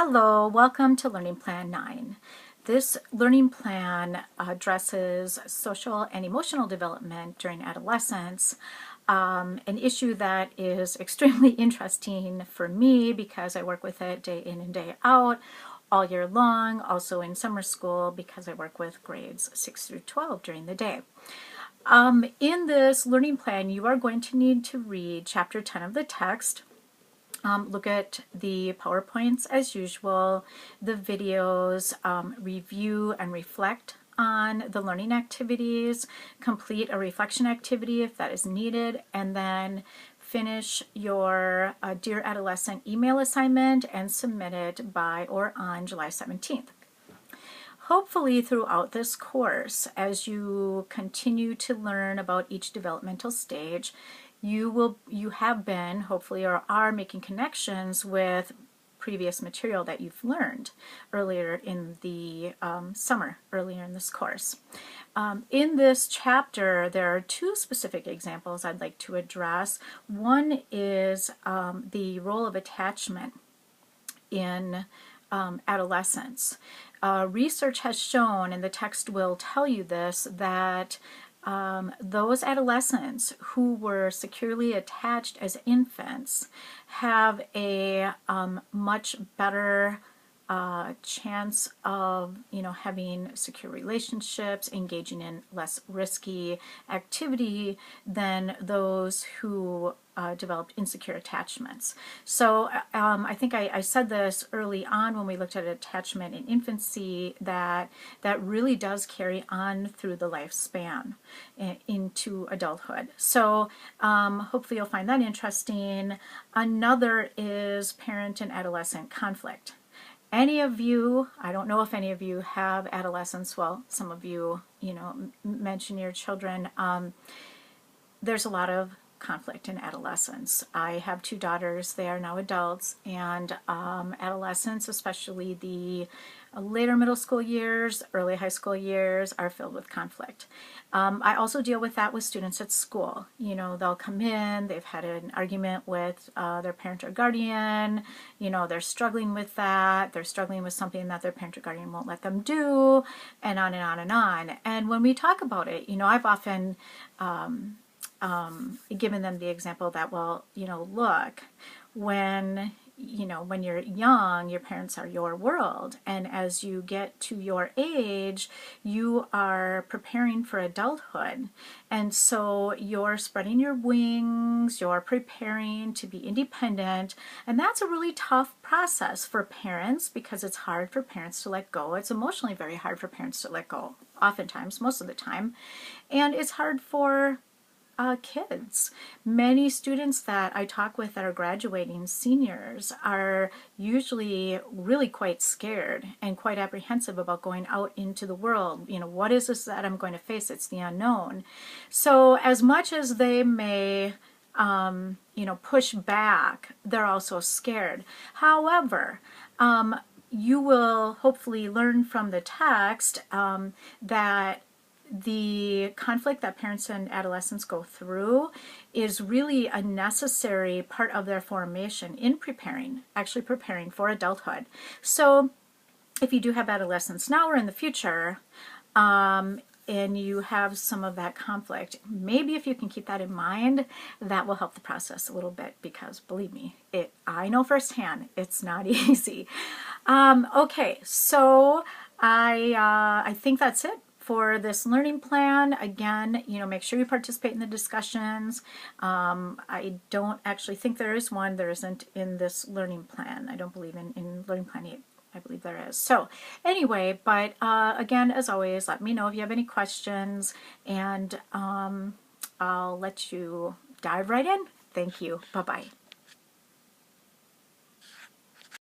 Hello, welcome to Learning Plan 9. This learning plan addresses social and emotional development during adolescence, an issue that is extremely interesting for me because I work with it day in and day out, all year long, also in summer school because I work with grades 6 through 12 during the day. In this learning plan, you are going to need to read Chapter 10 of the text. Look at the PowerPoints as usual, the videos, review and reflect on the learning activities, complete a reflection activity if that is needed, and then finish your Dear Adolescent email assignment and submit it by or on July 17th. Hopefully throughout this course, as you continue to learn about each developmental stage, you have been, hopefully, or are making connections with previous material that you've learned earlier in the summer, earlier in this course. In this chapter, there are two specific examples I'd like to address. One is the role of attachment in adolescence. Research has shown, and the text will tell you this, that those adolescents who were securely attached as infants have a much better chance of having secure relationships, engaging in less risky activity than those who developed insecure attachments. So I think I said this early on when we looked at attachment in infancy, that really does carry on through the lifespan into adulthood. So hopefully you'll find that interesting. Another is parent and adolescent conflict. Any of you, I don't know if any of you have adolescents, well, some of you, mention your children. There's a lot of conflict in adolescence. I have two daughters. They are now adults, and adolescents, especially the later middle school years, early high school years, are filled with conflict. I also deal with that with students at school. They'll come in, they've had an argument with their parent or guardian, they're struggling with that, they're struggling with something that their parent or guardian won't let them do, and on and on and on. And when we talk about it, I've often given them the example that, well, look, when you're young, your parents are your world, and as you get to your age, you are preparing for adulthood, and so you're spreading your wings, you're preparing to be independent, and that's a really tough process for parents because it's hard for parents to let go. It's emotionally very hard for parents to let go, oftentimes, most of the time, and it's hard for kids. Many students that I talk with that are graduating, seniors, are usually really quite scared and quite apprehensive about going out into the world. What is this that I'm going to face? It's the unknown. So as much as they may push back, they're also scared. However, you will hopefully learn from the text that the conflict that parents and adolescents go through is really a necessary part of their formation in actually preparing for adulthood. So if you do have adolescents now or in the future, and you have some of that conflict, maybe if you can keep that in mind, that will help the process a little bit, because believe me, I know firsthand, it's not easy. Okay, so I think that's it for this learning plan. Again, make sure you participate in the discussions. I don't actually think there is one. There isn't in this learning plan. I don't believe in Learning Plan 8. I believe there is. So anyway, but again, as always, let me know if you have any questions, and I'll let you dive right in. Thank you. Bye-bye.